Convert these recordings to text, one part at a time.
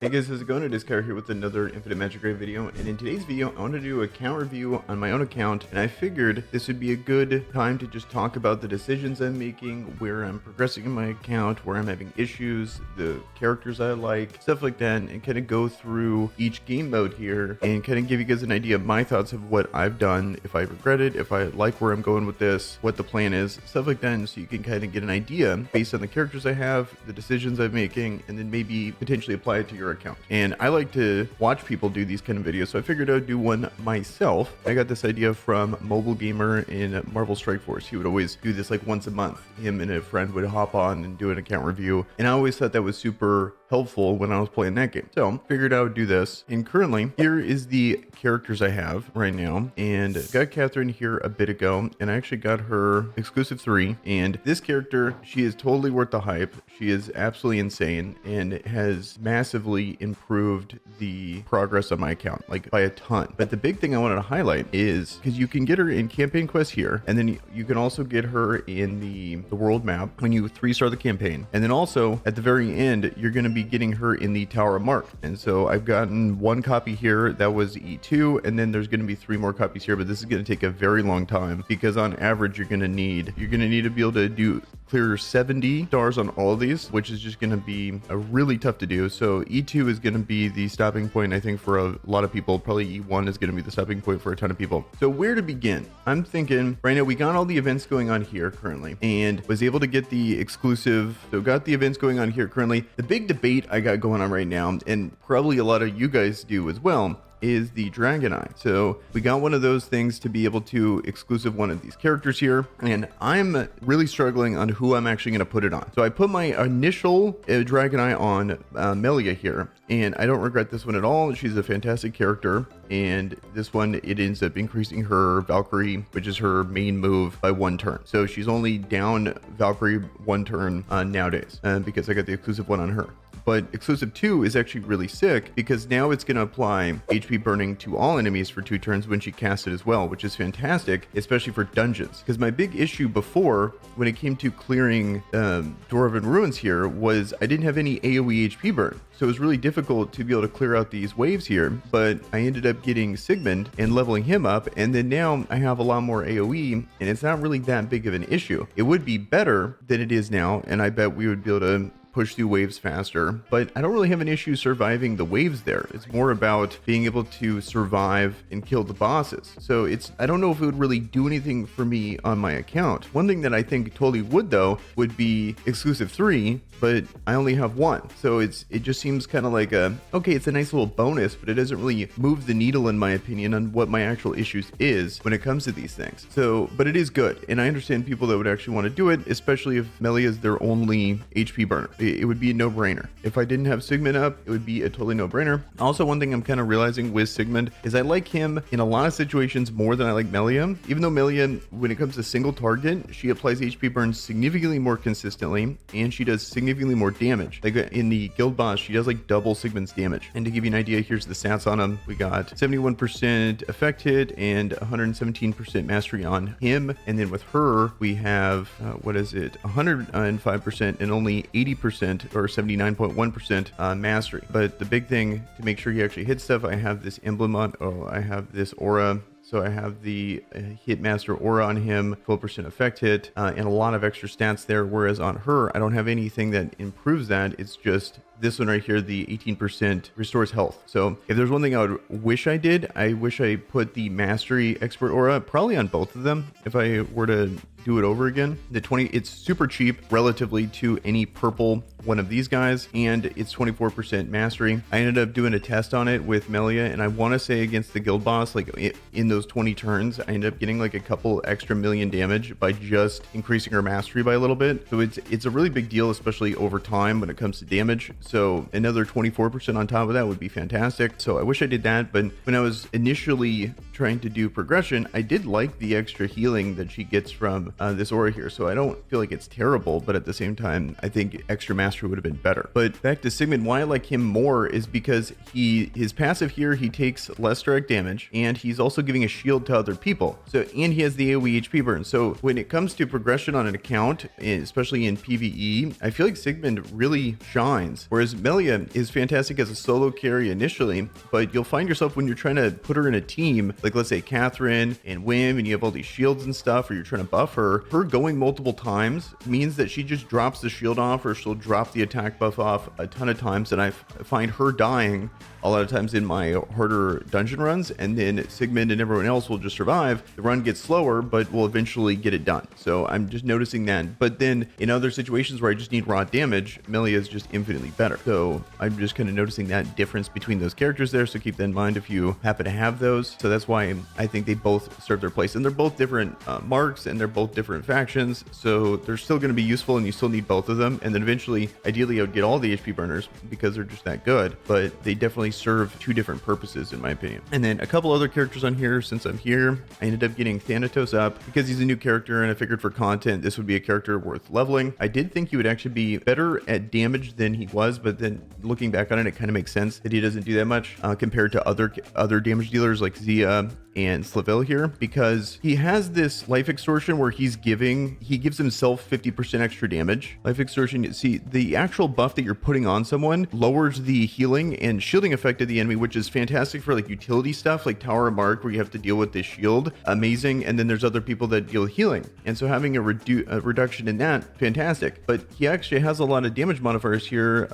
Hey guys, how's it going? It is Kyra here with another Infinite Magicraid video, and in today's video I want to do a account review on my own account, and I figured this would be a good time to just talk about the decisions I'm making, where I'm progressing in my account, where I'm having issues, the characters I like, stuff like that, and kind of go through each game mode here and kind of give you guys an idea of my thoughts of what I've done, if I regret it, if I like where I'm going with this, what the plan is, stuff like that, and so you can kind of get an idea based on the characters I have, the decisions I'm making, and then maybe potentially apply it to your account. And I like to watch people do these kind of videos, so I figured I'd do one myself. I got this idea from Mobile Gamer in Marvel Strike Force. He would always do this like once a month. Him and a friend would hop on and do an account review, and I always thought that was super helpful when I was playing that game. So figured I would do this. And currently here is the characters I have right now, and got Catherine here a bit ago, and I actually got her exclusive 3. And this character, she is totally worth the hype. She is absolutely insane and has massively improved the progress on my account, like by a ton. But the big thing I wanted to highlight is because you can get her in campaign quest here, and then you can also get her in the world map when you 3-star the campaign, and then also at the very end you're going to be getting her in the Tower of Mark. And so I've gotten 1 copy here that was E2, and then there's going to be 3 more copies here, but this is going to take a very long time because on average you're going to need to be able to clear 70 stars on all of these, which is just going to be really tough to do. So E2 is going to be the stopping point, I think, for a lot of people. Probably E1 is going to be the stopping point for a ton of people. So where to begin? I'm thinking right now we got all the events going on here currently, and was able to get the exclusive. So got the events going on here currently. The big debate I got going on right now, and probably a lot of you guys do as well, is the Dragon Eye. So we got one of those things to be able to exclusive one of these characters here, and I'm really struggling on who I'm actually going to put it on. So I put my initial Dragon Eye on Melia here, and I don't regret this one at all. She's a fantastic character, and this one, it ends up increasing her Valkyrie, which is her main move, by 1 turn. So she's only down Valkyrie 1 turn nowadays, because I got the exclusive one on her. But exclusive 2 is actually really sick because now it's going to apply HP burning to all enemies for 2 turns when she casts it as well, which is fantastic, especially for dungeons. Because my big issue before, when it came to clearing Dwarven Ruins here, was I didn't have any AoE HP burn. So it was really difficult to be able to clear out these waves here, but I ended up getting Sigmund and leveling him up, and then now I have a lot more AoE, and it's not really that big of an issue. It would be better than it is now, and I bet we would be able to push through waves faster, but I don't really have an issue surviving the waves there. It's more about being able to survive and kill the bosses. So I don't know if it would really do anything for me on my account. One thing that I think totally would though, would be exclusive 3, but I only have 1. So it just seems kind of like okay, it's a nice little bonus, but it doesn't really move the needle in my opinion on what my actual issues is when it comes to these things. So, but it is good. And I understand people that would actually want to do it, especially if Melia is their only HP burner. It would be a no-brainer. If I didn't have Sigmund up, it would be a totally no-brainer. Also, one thing I'm kind of realizing with Sigmund is I like him in a lot of situations more than I like Melia. Even though Melia, when it comes to single target, she applies HP burn significantly more consistently, and she does significantly more damage. Like in the guild boss, she does like double Sigmund's damage. And to give you an idea, here's the stats on him. We got 71% effect hit and 117% mastery on him. And then with her, we have, 105% and only 80% or 79.1% mastery. But the big thing to make sure you actually hit stuff, I have this emblem on, I have this aura. So I have the Hitmaster aura on him, 12% effect hit, and a lot of extra stats there, whereas on her, I don't have anything that improves that. It's just this one right here, the 18% restores health. So if there's one thing I would wish I did, I wish I put the Mastery Expert aura probably on both of them if I were to do it over again. The 20, it's super cheap relatively to any purple one of these guys, and it's 24% mastery. I ended up doing a test on it with Melia, and I want to say against the guild boss, like in those 20 turns, I ended up getting like a couple extra million damage by just increasing her mastery by a little bit. So it's a really big deal, especially over time when it comes to damage. So another 24% on top of that would be fantastic. So I wish I did that, but when I was initially trying to do progression, I did like the extra healing that she gets from from this aura here. So I don't feel like it's terrible, but at the same time, I think extra mastery would have been better. But back to Sigmund, why I like him more is because his passive here, he takes less direct damage, and he's also giving a shield to other people. So, and he has the AoE HP burn. So when it comes to progression on an account, especially in PvE, I feel like Sigmund really shines. Whereas Melia is fantastic as a solo carry initially, but you'll find yourself when you're trying to put her in a team, like let's say Catherine and Wim, and you have all these shields and stuff, or you're trying to buff her going multiple times means that she just drops the shield off, or she'll drop the attack buff off a ton of times, and I find her dying a lot of times in my harder dungeon runs, and then Sigmund and everyone else will just survive. The run gets slower, but we'll eventually get it done. So I'm just noticing that. But then in other situations where I just need raw damage, Melia is just infinitely better. So I'm just kind of noticing that difference between those characters there. So keep that in mind if you happen to have those. So that's why I think they both serve their place, and they're both different marks, and they're both different factions. So they're still going to be useful, and you still need both of them. And then eventually, ideally, I would get all the HP burners because they're just that good, but they definitely serve two different purposes in my opinion. And then a couple other characters on here. Since I'm here, I ended up getting Thanatos up because he's a new character, and I figured for content this would be a character worth leveling. I did think he would actually be better at damage than he was, but then looking back on it, it kind of makes sense that he doesn't do that much compared to other damage dealers like Zia and Slaville here, because he has this life extortion where he gives himself 50% extra damage. Life extortion, see, the actual buff that you're putting on someone lowers the healing and shielding effect of the enemy, which is fantastic for like utility stuff like Tower of Mark, where you have to deal with this shield. Amazing. And then there's other people that deal healing, and so having a reduction in that, fantastic. But he actually has a lot of damage modifiers here.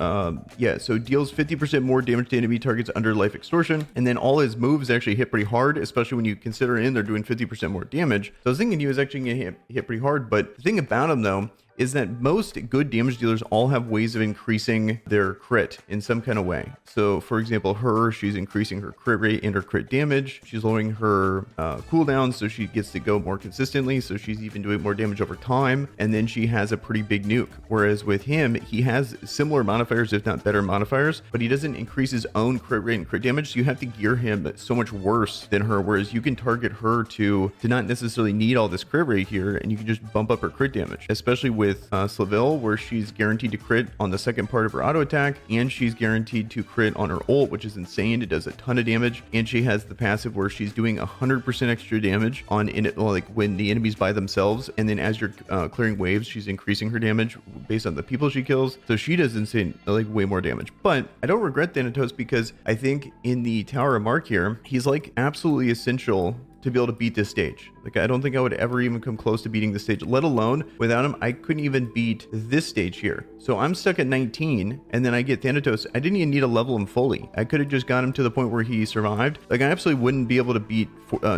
Yeah, so deals 50% more damage to enemy targets under life extortion, and then all his moves actually hit pretty hard, especially when you consider in they're doing 50% more damage. So I was thinking he was actually gonna hit pretty hard, but the thing about him though is that most good damage dealers all have ways of increasing their crit in some kind of way. So for example, she's increasing her crit rate and her crit damage. She's lowering her cooldown so she gets to go more consistently, so she's even doing more damage over time, and then she has a pretty big nuke. Whereas with him, he has similar modifiers, if not better modifiers, but he doesn't increase his own crit rate and crit damage, so you have to gear him so much worse than her, whereas you can target her to not necessarily need all this crit rate here, and you can just bump up her crit damage, especially with Slaville, where she's guaranteed to crit on the second part of her auto attack, and she's guaranteed to crit on her ult, which is insane. It does a ton of damage, and she has the passive where she's doing 100% extra damage on like when the enemy's by themselves, and then as you're clearing waves, she's increasing her damage based on the people she kills. So she does insane, like way more damage. But I don't regret Thanatos, because I think in the Tower of Mark here, he's like absolutely essential to be able to beat this stage. Like, I don't think I would ever even come close to beating this stage, let alone without him, I couldn't even beat this stage here. So I'm stuck at 19, and then I get Thanatos. I didn't even need to level him fully. I could have just got him to the point where he survived. Like, I absolutely wouldn't be able to beat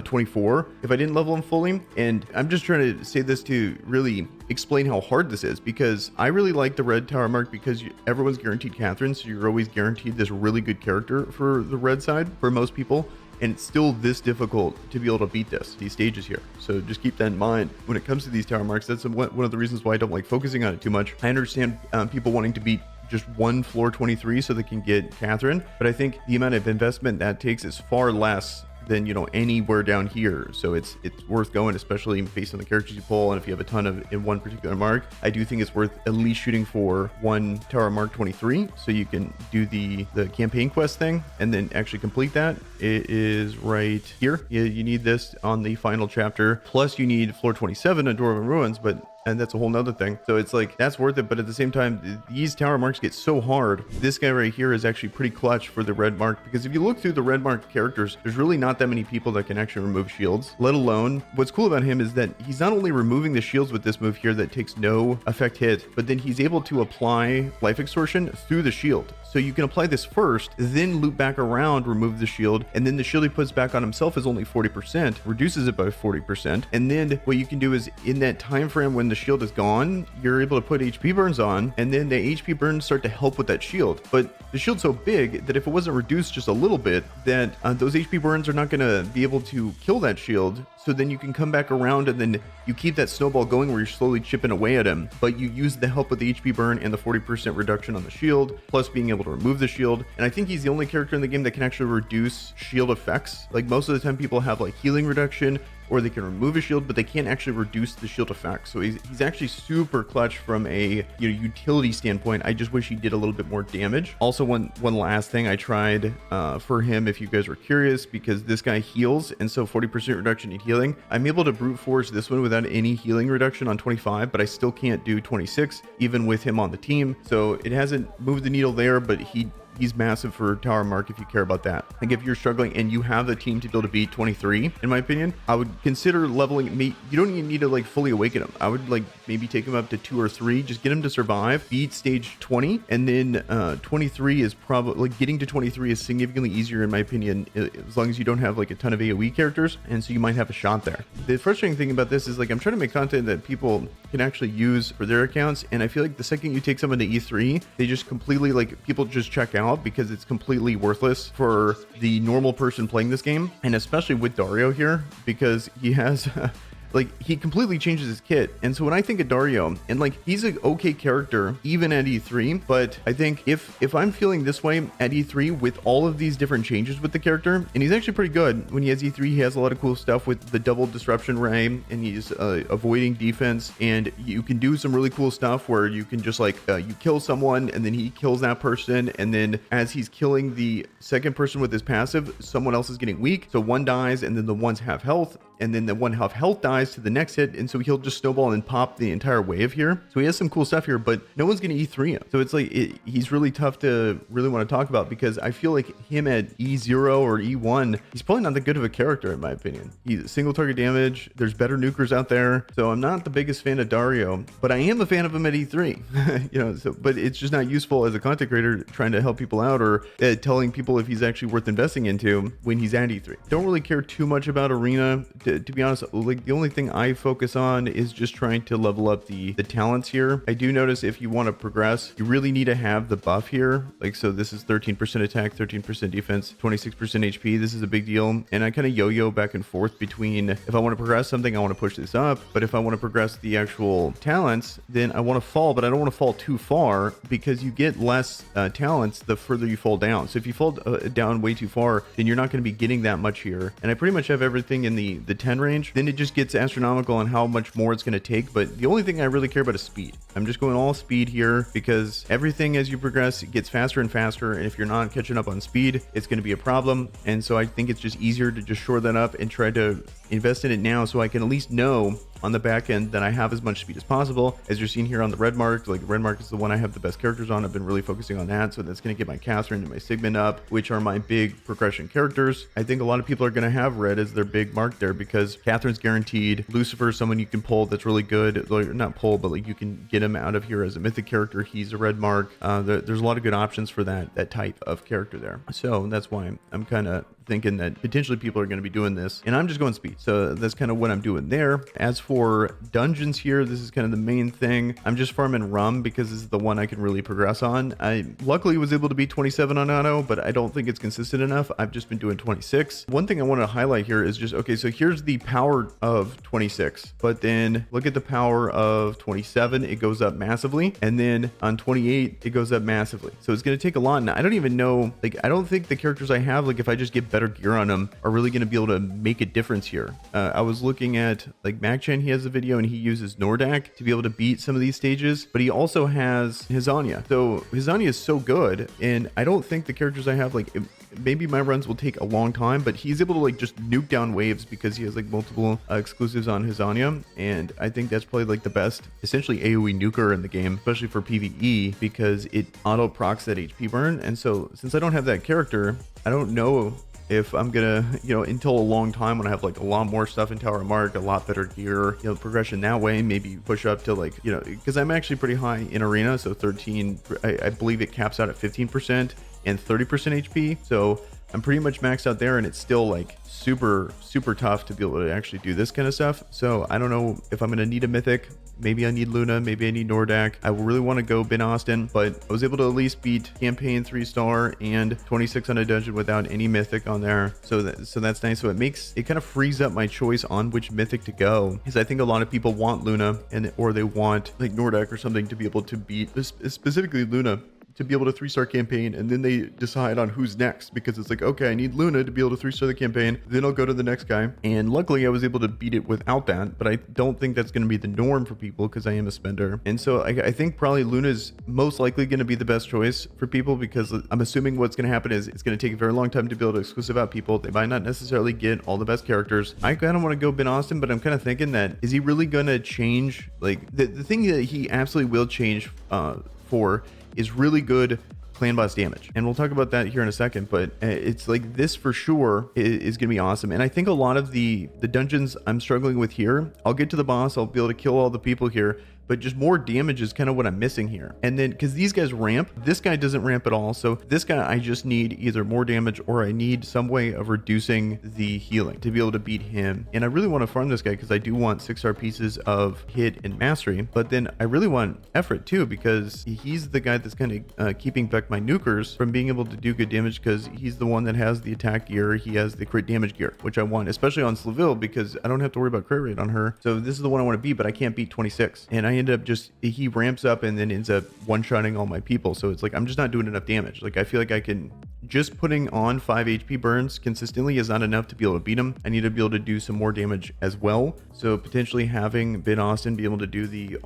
24 if I didn't level him fully. And I'm just trying to say this to really explain how hard this is, because I really like the red Tower Mark, because everyone's guaranteed Catherine, so you're always guaranteed this really good character for the red side for most people. And it's still this difficult to be able to beat these stages here. So just keep that in mind when it comes to these Tower Marks. That's one of the reasons why I don't like focusing on it too much. I understand people wanting to beat just one floor 23 so they can get Catherine, but I think the amount of investment that takes is far less than, you know, anywhere down here. So it's worth going, especially based on the characters you pull, and if you have a ton of in one particular mark. I do think it's worth at least shooting for one Tower Mark 23 so you can do the campaign quest thing and then actually complete that. It is right here. You need this on the final chapter, plus you need floor 27 at Dwarven Ruins, and that's a whole nother thing. So it's like, that's worth it. But at the same time, these Tower Marks get so hard. This guy right here is actually pretty clutch for the red mark, because if you look through the red mark characters, there's really not that many people that can actually remove shields, let alone, what's cool about him is that he's not only removing the shields with this move here that takes no effect hit, but then he's able to apply life extortion through the shield. So you can apply this first, then loop back around, remove the shield, and then the shield he puts back on himself is only 40%, reduces it by 40%. And then what you can do is, in that time frame when the shield is gone, you're able to put HP burns on, and then the HP burns start to help with that shield. But the shield's so big that if it wasn't reduced just a little bit, that those HP burns are not going to be able to kill that shield. So then you can come back around, and then you keep that snowball going where you're slowly chipping away at him, but you use the help of the HP burn and the 40% reduction on the shield, plus being able to remove the shield. And I think he's the only character in the game that can actually reduce shield effects. Like, most of the time people have like healing reduction, or they can remove a shield, but they can't actually reduce the shield effect. So he's actually super clutch from a utility standpoint. I just wish he did a little bit more damage. Also, one last thing I tried for him, if you guys were curious, because this guy heals, and so 40% reduction in healing. I'm able to brute force this one without any healing reduction on 25, but I still can't do 26 even with him on the team. So it hasn't moved the needle there, but he's massive for tower mark if you care about that. Like if you're struggling and you have the team to be able to beat 23, in my opinion, I would consider leveling me. You don't even need to like fully awaken him. I would like maybe take him up to 2 or 3, just get him to survive, beat stage 20, and then 23 is probably like getting to 23 is significantly easier in my opinion, as long as you don't have like a ton of AoE characters, and so you might have a shot there. The frustrating thing about this is like I'm trying to make content that people can actually use for their accounts, and I feel like the second you take someone to E3, they just completely like people just check out because it's completely worthless for the normal person playing this game, and especially with Dario here because he has like he completely changes his kit. And so when I think of Dario, and like he's an okay character even at E3, but I think if I'm feeling this way at E3 with all of these different changes with the character, and he's actually pretty good when he has E3, he has a lot of cool stuff with the double disruption ray, and he's avoiding defense, and you can do some really cool stuff where you can just like you kill someone and then he kills that person, and then as he's killing the second person with his passive, someone else is getting weak, so one dies and then the one's half health, and then the one half health dies to the next hit, and so he'll just snowball and pop the entire wave here. So he has some cool stuff here, but no one's going to E3 him. So it's like he's really tough to really want to talk about, because I feel like him at E0 or E1, he's probably not that good of a character in my opinion. He's single target damage. There's better nukers out there. So I'm not the biggest fan of Dario, but I am a fan of him at E3. So but it's just not useful as a content creator trying to help people out or telling people if he's actually worth investing into when he's at E3. Don't really care too much about Arena. To be honest, like the only thing I focus on is just trying to level up the talents here. I do notice if you want to progress, you really need to have the buff here. Like, so this is 13% attack, 13% defense, 26% HP. This is a big deal. And I kind of yo-yo back and forth between if I want to progress something, I want to push this up. But if I want to progress the actual talents, then I want to fall, but I don't want to fall too far, because you get less talents the further you fall down. So if you fall down way too far, then you're not going to be getting that much here. And I pretty much have everything in the 10 range. Then it just gets astronomical on how much more it's going to take. But the only thing I really care about is speed. I'm just going all speed here, because everything as you progress, it gets faster and faster. And if you're not catching up on speed, it's going to be a problem. And so I think it's just easier to just shore that up and try to invest in it now, so I can at least know on the back end that I have as much speed as possible. As you're seeing here on the red mark, like red mark is the one I have the best characters on. I've been really focusing on that, so that's going to get my Catherine and my Sigmund up, which are my big progression characters. I think a lot of people are going to have red as their big mark there, because Catherine's guaranteed. Lucifer is someone you can pull that's really good, like, not pull, but like you can get him out of here as a mythic character. He's a red mark. There's a lot of good options for that type of character there. So that's why I'm kind of thinking that potentially people are going to be doing this, and I'm just going speed. So that's kind of what I'm doing there. As for dungeons here, this is kind of the main thing. I'm just farming rum because this is the one I can really progress on. I luckily was able to beat 27 on auto, but I don't think it's consistent enough. I've just been doing 26. One thing I want to highlight here is just, okay, so here's the power of 26, but then look at the power of 27. It goes up massively. And then on 28, it goes up massively. So it's going to take a lot. And I don't even know, like, I don't think the characters I have, like if I just get better gear on them, are really going to be able to make a difference here. I was looking at like MacChan, he has a video and he uses Nordak to be able to beat some of these stages, but he also has Hizania. So Hizania is so good, and I don't think the characters I have, like maybe my runs will take a long time, but he's able to like just nuke down waves because he has like multiple exclusives on Hizania, and I think that's probably like the best essentially AoE nuker in the game, especially for PvE, because it auto procs that HP burn. And so since I don't have that character, I don't know if I'm gonna, until a long time when I have like a lot more stuff in Tower of Mark, a lot better gear, progression that way, maybe push up to like, because I'm actually pretty high in Arena. So 13, I believe it caps out at 15% and 30% HP. So I'm pretty much maxed out there, and it's still like super tough to be able to actually do this kind of stuff. So I don't know if I'm gonna need a mythic. Maybe I need Luna, maybe I need Nordak. I really want to go Ben Austin, but I was able to at least beat campaign 3-star and 26 on a dungeon without any mythic on there. So that's nice. So it kind of frees up my choice on which mythic to go, because I think a lot of people want Luna or they want like Nordak or something to be able to beat, specifically Luna, to be able to 3-star campaign, and then they decide on who's next, because it's like, okay, I need Luna to be able to 3-star the campaign, then I'll go to the next guy. And luckily I was able to beat it without that, but I don't think that's going to be the norm for people because I am a spender. And so I think probably Luna's most likely going to be the best choice for people, because I'm assuming what's going to happen is it's going to take a very long time to be able to exclusive out people. They might not necessarily get all the best characters. I kind of want to go Ben Austin, but I'm kind of thinking that, is he really going to change? Like the thing that he absolutely will change for is really good clan boss damage, and we'll talk about that here in a second. But it's like, this for sure is gonna be awesome. And I think a lot of the dungeons I'm struggling with here, I'll get to the boss, I'll be able to kill all the people here, but just more damage is kind of what I'm missing here. And then because these guys ramp, this guy doesn't ramp at all. So this guy, I just need either more damage, or I need some way of reducing the healing to be able to beat him. And I really want to farm this guy because I do want 6-star pieces of hit and mastery, but then I really want effort too, because he's the guy that's kind of keeping back my nukers from being able to do good damage, because he's the one that has the attack gear, he has the crit damage gear, which I want, especially on Slaville, because I don't have to worry about crit rate on her. So this is the one I want to beat, but I can't beat 26. And I end up he ramps up and then ends up one-shotting all my people. So it's like, I'm just not doing enough damage. Like, I feel like I can, just putting on 5 HP burns consistently is not enough to be able to beat him. I need to be able to do some more damage as well. So potentially having Ben Austin be able to do the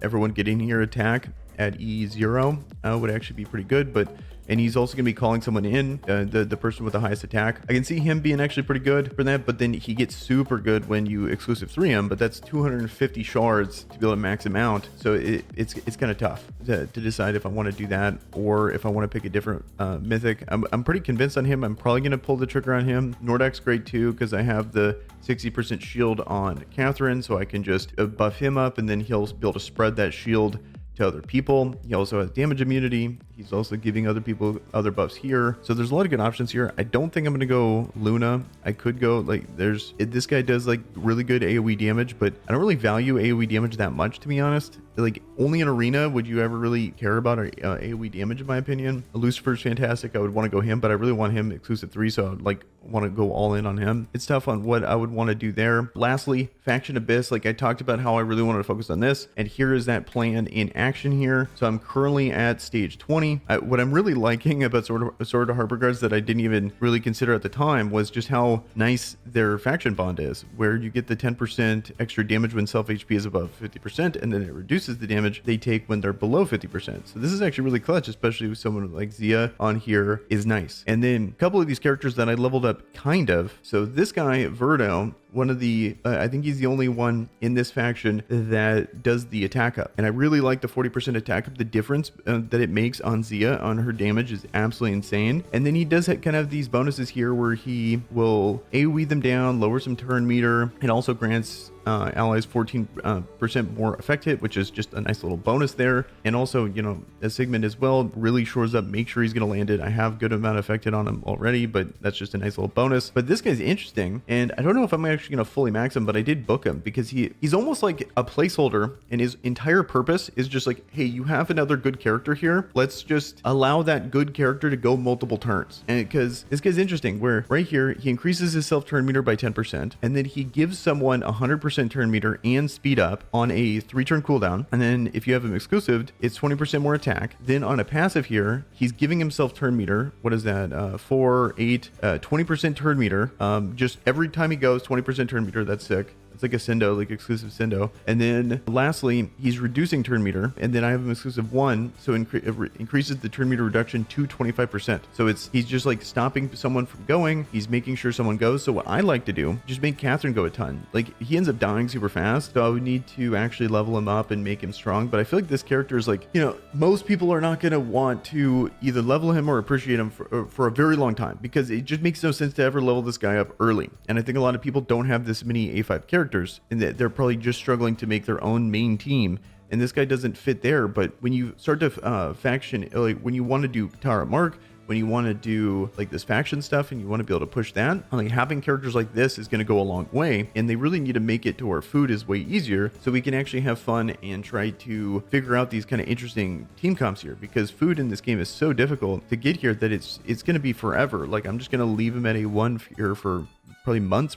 everyone get in here attack at E0 would actually be pretty good. And he's also going to be calling someone in, the person with the highest attack. I can see him being actually pretty good for that, but then he gets super good when you exclusive 3 him, but that's 250 shards to be able to max him out. So it's kind of tough to decide if I want to do that, or if I want to pick a different mythic. I'm pretty convinced on him. I'm probably going to pull the trigger on him. Nordak's great too, because I have the 60% shield on Catherine, so I can just buff him up, and then he'll be able to spread that shield to other people. He also has damage immunity. He's also giving other people other buffs here. So there's a lot of good options here. I don't think I'm going to go Luna. I could go like, this guy does like really good AoE damage, but I don't really value AoE damage that much, to be honest. Like, only in arena would you ever really care about AoE damage, in my opinion. Lucifer's fantastic. I would want to go him, but I really want him exclusive 3, so I would like want to go all in on him. It's tough on what I would want to do there. Lastly, Faction Abyss. Like, I talked about how I really wanted to focus on this, and here is that plan in action here. So I'm currently at stage 20. What I'm really liking about Sword of Harbor Guards that I didn't even really consider at the time was just how nice their faction bond is, where you get the 10% extra damage when self HP is above 50%, and then it reduces the damage they take when they're below 50%. So this is actually really clutch, especially with someone like Zia on here is nice. And then a couple of these characters that I leveled up kind of. So this guy, Verdo, one of the, I think he's the only one in this faction that does the attack up. And I really like the 40% attack up. The difference that it makes on Zia on her damage is absolutely insane. And then he does kind of have these bonuses here where he will AoE them down, lower some turn meter, and also grants allies 14% more effect hit, which is just a nice little bonus there. And also, you know, as Sigmund as well, really shores up, make sure he's going to land it. I have good amount of effect hit on him already, but that's just a nice little bonus. But this guy's interesting, and I don't know if I'm actually going to fully max him, but I did book him because he's almost like a placeholder, and his entire purpose is just like, hey, you have another good character here. Let's just allow that good character to go multiple turns. And because this guy's interesting, where right here, he increases his self turn meter by 10%, and then he gives someone 100% turn meter and speed up on a 3-turn cooldown. And then if you have him exclusive, it's 20% more attack. Then on a passive here, he's giving himself turn meter. What is that? 4, 8, 20% turn meter. Just every time he goes, 20% turn meter. That's sick. It's like a Sendo, like exclusive Sendo. And then lastly, he's reducing turn meter, and then I have him exclusive 1, so increases the turn meter reduction to 25%. So he's just like stopping someone from going. He's making sure someone goes. So what I like to do, just make Catherine go a ton. Like, he ends up dying super fast, so I would need to actually level him up and make him strong. But I feel like this character is like, you know, most people are not going to want to either level him or appreciate him for a very long time, because it just makes no sense to ever level this guy up early. And I think a lot of people don't have this many A5 characters, and that they're probably just struggling to make their own main team, and this guy doesn't fit there. But when you start to faction, like when you want to do Tara Mark, when you want to do like this faction stuff and you want to be able to push that, like having characters like this is going to go a long way. And they really need to make it to where food is way easier, so we can actually have fun and try to figure out these kind of interesting team comps here, because food in this game is so difficult to get here that it's going to be forever. Like, I'm just going to leave him at a 1 here for probably months,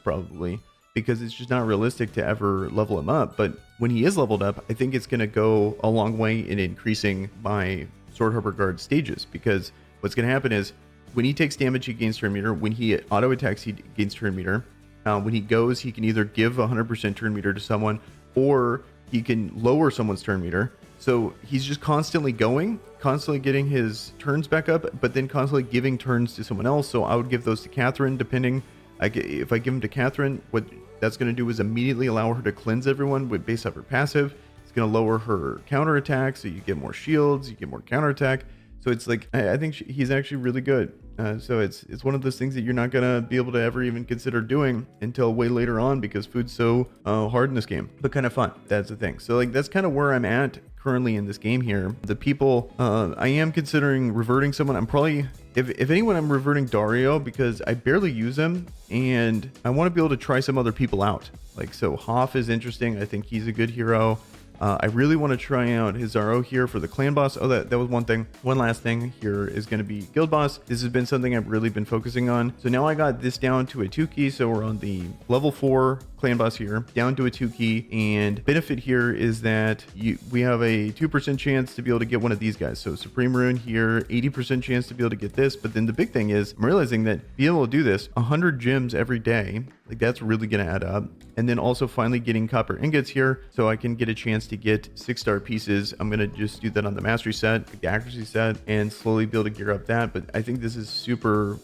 because it's just not realistic to ever level him up. But when he is leveled up, I think it's going to go a long way in increasing my Sword Harbor Guard stages, because what's going to happen is when he takes damage, he gains turn meter. When he auto attacks, he gains turn meter. When he goes, he can either give 100% turn meter to someone, or he can lower someone's turn meter. So he's just constantly going, constantly getting his turns back up, but then constantly giving turns to someone else. So I would give those to Catherine, depending. If I give them to Catherine, what that's going to do is immediately allow her to cleanse everyone based off her passive. It's going to lower her counter attack, so you get more shields, you get more counter attack. So it's like, I think he's actually really good. So it's one of those things that you're not going to be able to ever even consider doing until way later on, because food's so hard in this game, but kind of fun. That's the thing. So like, that's kind of where I'm at currently in this game here. The people, I am considering reverting someone. I'm probably, if anyone, I'm reverting Dario, because I barely use him and I want to be able to try some other people out. Like, so Hoff is interesting. I think he's a good hero. I really want to try out Hizaro here for the clan boss. Oh, that was one thing. One last thing here is going to be guild boss. This has been something I've really been focusing on. So now I got this down to a 2 key. So we're on the level 4 clan boss here, down to a 2 key. And benefit here is that we have a 2% chance to be able to get one of these guys. So Supreme Rune here, 80% chance to be able to get this. But then the big thing is, I'm realizing that being able to do this 100 gems every day, like that's really going to add up. And then also finally getting copper ingots here, so I can get a chance to get 6-star pieces. I'm going to just do that on the mastery set, the accuracy set, and slowly be able to gear up that. But I think this is super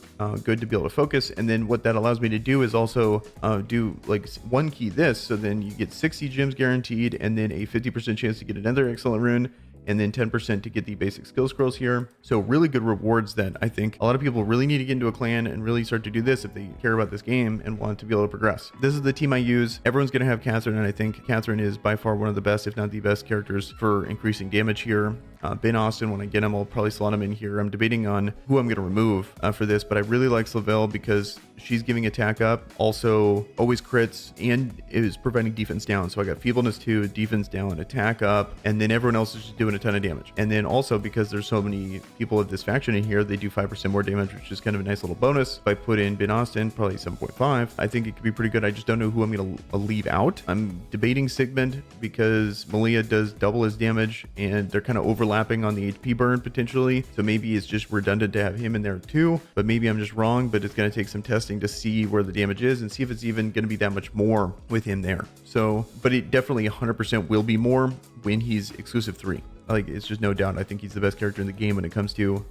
good to be able to focus. And then what that allows me to do is also do like 1 key this. So then you get 60 gems guaranteed, and then a 50% chance to get another excellent rune, and then 10% to get the basic skill scrolls here. So really good rewards that I think a lot of people really need to get into a clan and really start to do this if they care about this game and want to be able to progress. This is the team I use. Everyone's going to have Catherine, and I think Catherine is by far one of the best, if not the best characters for increasing damage here. Ben Austin, when I get him, I'll probably slot him in here. I'm debating on who I'm going to remove for this, but I really like Slavelle because she's giving attack up, also always crits, and is preventing defense down. So I got feebleness 2, defense down, attack up, and then everyone else is just doing a ton of damage. And then also because there's so many people of this faction in here, they do 5% more damage, which is kind of a nice little bonus. If I put in Ben Austin, probably 7.5, I think it could be pretty good. I just don't know who I'm going to leave out. I'm debating Sigmund because Melia does double his damage, and they're kind of overlapping on the HP burn potentially. So maybe it's just redundant to have him in there too, but maybe I'm just wrong. But it's going to take some testing to see where the damage is and see if it's even going to be that much more with him there. So, but it definitely 100% will be more when he's exclusive 3. Like, it's just no doubt. I think he's the best character in the game when it comes to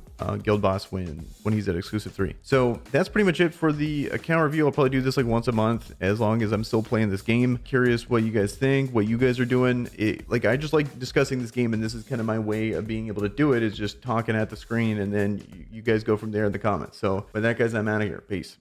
guild boss when he's at exclusive 3. So that's pretty much it for the account review. I'll probably do this like once a month as long as I'm still playing this game. Curious what you guys think, what you guys are doing. Like, I just like discussing this game, and this is kind of my way of being able to do it, is just talking at the screen, and then you guys go from there in the comments. So with that, guys, I'm out of here. Peace.